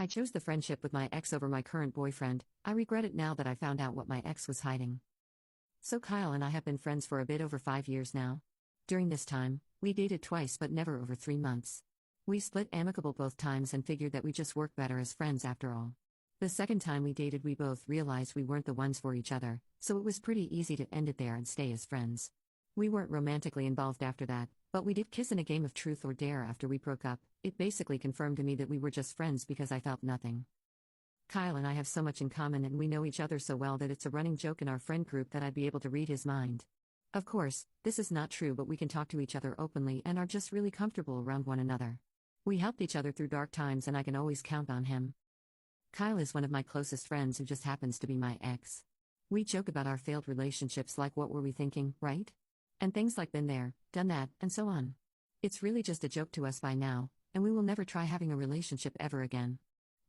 I chose the friendship with my ex over my current boyfriend. I regret it now that I found out what my ex was hiding. So Kyle and I have been friends for a bit over 5 years now. During this time, we dated twice but never over 3 months. We split amicable both times and figured that we just work better as friends after all. The second time we dated, we both realized we weren't the ones for each other, so it was pretty easy to end it there and stay as friends. We weren't romantically involved after that, but we did kiss in a game of truth or dare after we broke up. It basically confirmed to me that we were just friends because I felt nothing. Kyle and I have so much in common and we know each other so well that it's a running joke in our friend group that I'd be able to read his mind. Of course, this is not true, but we can talk to each other openly and are just really comfortable around one another. We helped each other through dark times and I can always count on him. Kyle is one of my closest friends who just happens to be my ex. We joke about our failed relationships, like what were we thinking, right? And things like been there, done that, and so on. It's really just a joke to us by now, and we will never try having a relationship ever again.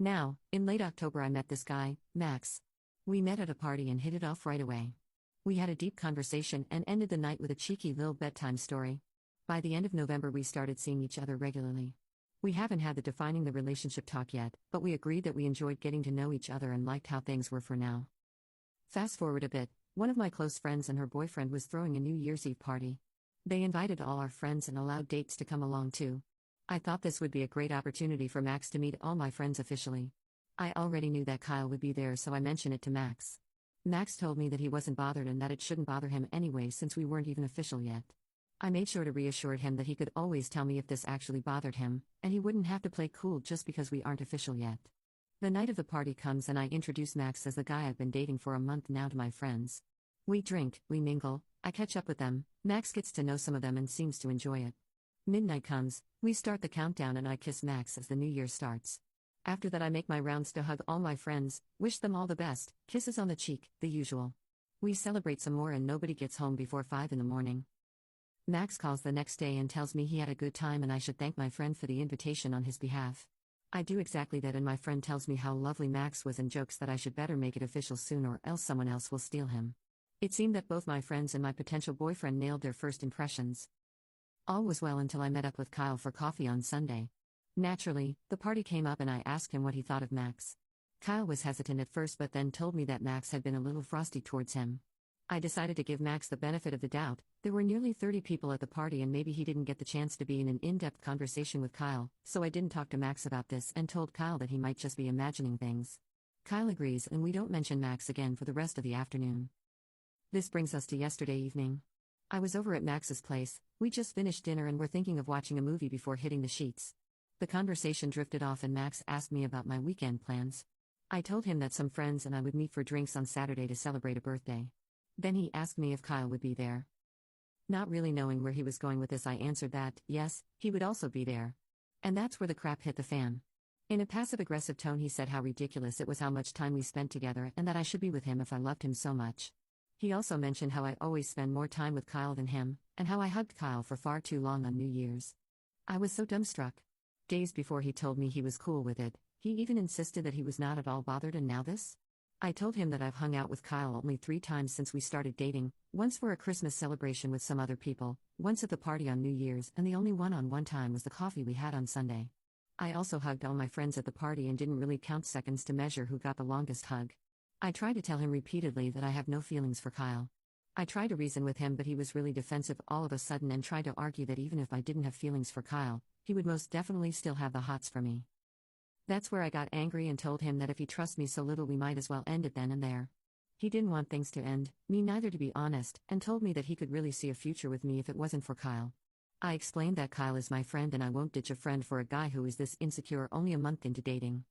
Now, in late October I met this guy, Max. We met at a party and hit it off right away. We had a deep conversation and ended the night with a cheeky little bedtime story. By the end of November we started seeing each other regularly. We haven't had the defining the relationship talk yet, but we agreed that we enjoyed getting to know each other and liked how things were for now. Fast forward a bit, one of my close friends and her boyfriend was throwing a New Year's Eve party. They invited all our friends and allowed dates to come along too. I thought this would be a great opportunity for Max to meet all my friends officially. I already knew that Kyle would be there, so I mentioned it to Max. Max told me that he wasn't bothered and that it shouldn't bother him anyway since we weren't even official yet. I made sure to reassure him that he could always tell me if this actually bothered him, and he wouldn't have to play cool just because we aren't official yet. The night of the party comes and I introduce Max as the guy I've been dating for a month now to my friends. We drink, we mingle, I catch up with them, Max gets to know some of them and seems to enjoy it. Midnight comes, we start the countdown and I kiss Max as the new year starts. After that I make my rounds to hug all my friends, wish them all the best, kisses on the cheek, the usual. We celebrate some more and nobody gets home before 5 in the morning. Max calls the next day and tells me he had a good time and I should thank my friend for the invitation on his behalf. I do exactly that and my friend tells me how lovely Max was and jokes that I should better make it official soon or else someone else will steal him. It seemed that both my friends and my potential boyfriend nailed their first impressions. All was well until I met up with Kyle for coffee on Sunday. Naturally, the party came up and I asked him what he thought of Max. Kyle was hesitant at first but then told me that Max had been a little frosty towards him. I decided to give Max the benefit of the doubt. There were nearly 30 people at the party and maybe he didn't get the chance to be in an in-depth conversation with Kyle, so I didn't talk to Max about this and told Kyle that he might just be imagining things. Kyle agrees and we don't mention Max again for the rest of the afternoon. This brings us to yesterday evening. I was over at Max's place, we just finished dinner and were thinking of watching a movie before hitting the sheets. The conversation drifted off and Max asked me about my weekend plans. I told him that some friends and I would meet for drinks on Saturday to celebrate a birthday. Then he asked me if Kyle would be there. Not really knowing where he was going with this, I answered that, yes, he would also be there. And that's where the crap hit the fan. In a passive-aggressive tone he said how ridiculous it was how much time we spent together and that I should be with him if I loved him so much. He also mentioned how I always spend more time with Kyle than him, and how I hugged Kyle for far too long on New Year's. I was so dumbstruck. Days before he told me he was cool with it, he even insisted that he was not at all bothered, and now this? I told him that I've hung out with Kyle only 3 times since we started dating, once for a Christmas celebration with some other people, once at the party on New Year's, and the only one-on-one time was the coffee we had on Sunday. I also hugged all my friends at the party and didn't really count seconds to measure who got the longest hug. I tried to tell him repeatedly that I have no feelings for Kyle. I tried to reason with him but he was really defensive all of a sudden and tried to argue that even if I didn't have feelings for Kyle, he would most definitely still have the hots for me. That's where I got angry and told him that if he trusts me so little we might as well end it then and there. He didn't want things to end, me neither to be honest, and told me that he could really see a future with me if it wasn't for Kyle. I explained that Kyle is my friend and I won't ditch a friend for a guy who is this insecure only a month into dating.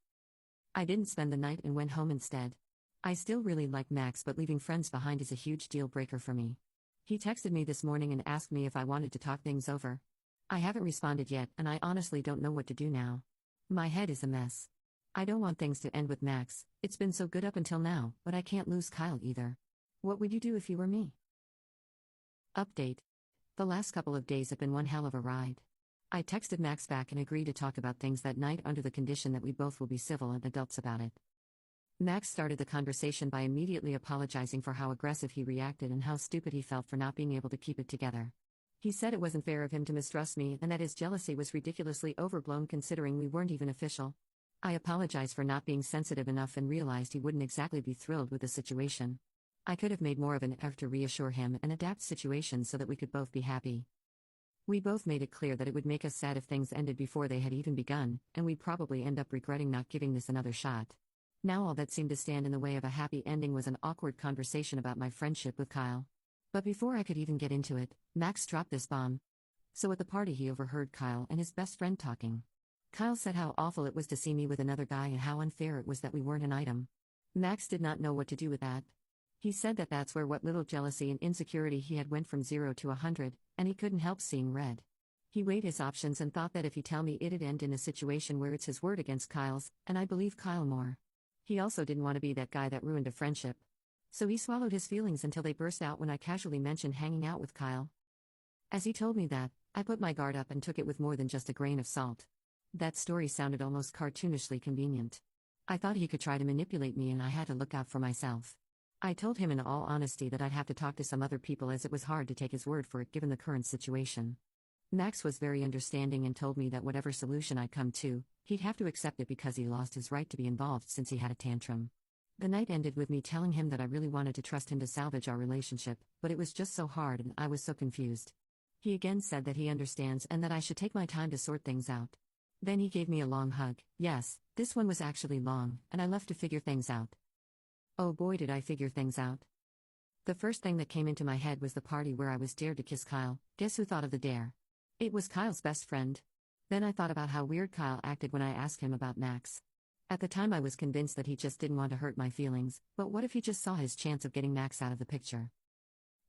I didn't spend the night and went home instead. I still really like Max but leaving friends behind is a huge deal breaker for me. He texted me this morning and asked me if I wanted to talk things over. I haven't responded yet and I honestly don't know what to do now. My head is a mess. I don't want things to end with Max, it's been so good up until now, but I can't lose Kyle either. What would you do if you were me? Update. The last couple of days have been one hell of a ride. I texted Max back and agreed to talk about things that night under the condition that we both will be civil and adults about it. Max started the conversation by immediately apologizing for how aggressive he reacted and how stupid he felt for not being able to keep it together. He said it wasn't fair of him to mistrust me and that his jealousy was ridiculously overblown considering we weren't even official. I apologized for not being sensitive enough and realized he wouldn't exactly be thrilled with the situation. I could have made more of an effort to reassure him and adapt situations so that we could both be happy. We both made it clear that it would make us sad if things ended before they had even begun, and we'd probably end up regretting not giving this another shot. Now all that seemed to stand in the way of a happy ending was an awkward conversation about my friendship with Kyle. But before I could even get into it, Max dropped this bomb. So at the party he overheard Kyle and his best friend talking. Kyle said how awful it was to see me with another guy and how unfair it was that we weren't an item. Max did not know what to do with that. He said that that's where what little jealousy and insecurity he had went from 0 to 100, and he couldn't help seeing red. He weighed his options and thought that if he tell me it'd end in a situation where it's his word against Kyle's, and I believe Kyle more. He also didn't want to be that guy that ruined a friendship. So he swallowed his feelings until they burst out when I casually mentioned hanging out with Kyle. As he told me that, I put my guard up and took it with more than just a grain of salt. That story sounded almost cartoonishly convenient. I thought he could try to manipulate me and I had to look out for myself. I told him in all honesty that I'd have to talk to some other people as it was hard to take his word for it given the current situation. Max was very understanding and told me that whatever solution I'd come to, he'd have to accept it because he lost his right to be involved since he had a tantrum. The night ended with me telling him that I really wanted to trust him to salvage our relationship, but it was just so hard and I was so confused. He again said that he understands and that I should take my time to sort things out. Then he gave me a long hug. Yes, this one was actually long, and I left to figure things out. Oh boy, did I figure things out. The first thing that came into my head was the party where I was dared to kiss Kyle. Guess who thought of the dare? It was Kyle's best friend. Then I thought about how weird Kyle acted when I asked him about Max. At the time I was convinced that he just didn't want to hurt my feelings, but what if he just saw his chance of getting Max out of the picture?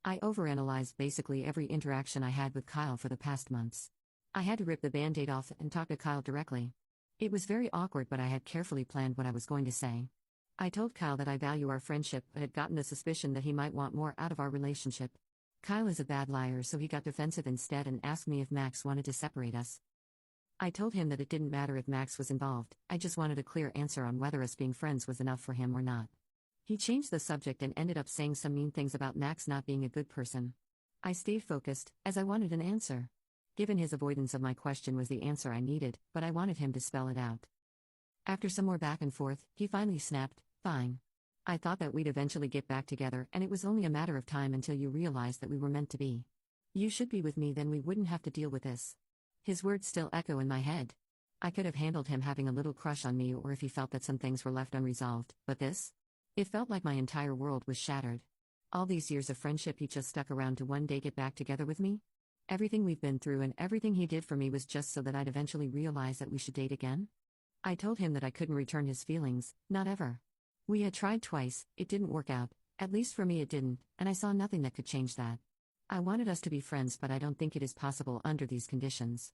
I overanalyzed basically every interaction I had with Kyle for the past months. I had to rip the band-aid off and talk to Kyle directly. It was very awkward, but I had carefully planned what I was going to say. I told Kyle that I value our friendship but had gotten the suspicion that he might want more out of our relationship. Kyle is a bad liar, so he got defensive instead and asked me if Max wanted to separate us. I told him that it didn't matter if Max was involved, I just wanted a clear answer on whether us being friends was enough for him or not. He changed the subject and ended up saying some mean things about Max not being a good person. I stayed focused, as I wanted an answer. Given his avoidance of my question was the answer I needed, but I wanted him to spell it out. After some more back and forth, he finally snapped, "Fine." I thought that we'd eventually get back together and it was only a matter of time until you realized that we were meant to be. You should be with me, then we wouldn't have to deal with this. His words still echo in my head. I could have handled him having a little crush on me or if he felt that some things were left unresolved, but this? It felt like my entire world was shattered. All these years of friendship he just stuck around to one day get back together with me? Everything we've been through and everything he did for me was just so that I'd eventually realize that we should date again? I told him that I couldn't return his feelings, not ever. We had tried twice, it didn't work out, at least for me it didn't, and I saw nothing that could change that. I wanted us to be friends, but I don't think it is possible under these conditions.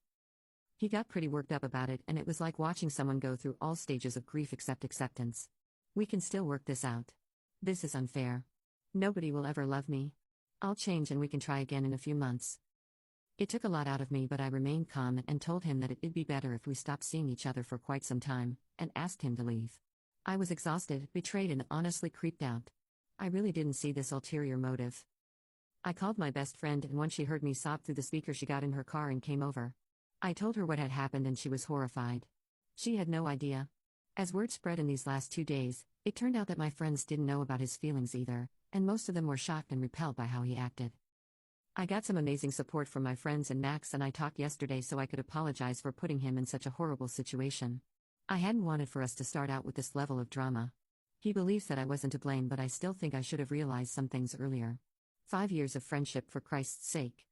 He got pretty worked up about it, and it was like watching someone go through all stages of grief except acceptance. We can still work this out. This is unfair. Nobody will ever love me. I'll change and we can try again in a few months. It took a lot out of me, but I remained calm and told him that it'd be better if we stopped seeing each other for quite some time, and asked him to leave. I was exhausted, betrayed, and honestly creeped out. I really didn't see this ulterior motive. I called my best friend, and once she heard me sob through the speaker, she got in her car and came over. I told her what had happened and she was horrified. She had no idea. As word spread in these last 2 days, it turned out that my friends didn't know about his feelings either, and most of them were shocked and repelled by how he acted. I got some amazing support from my friends and Max, and I talked yesterday so I could apologize for putting him in such a horrible situation. I hadn't wanted for us to start out with this level of drama. He believes that I wasn't to blame, but I still think I should have realized some things earlier. 5 years of friendship, for Christ's sake.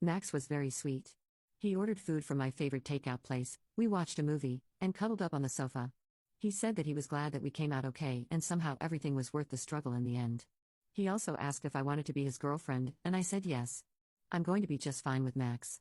Max was very sweet. He ordered food from my favorite takeout place, we watched a movie, and cuddled up on the sofa. He said that he was glad that we came out okay and somehow everything was worth the struggle in the end. He also asked if I wanted to be his girlfriend, and I said yes. I'm going to be just fine with Max.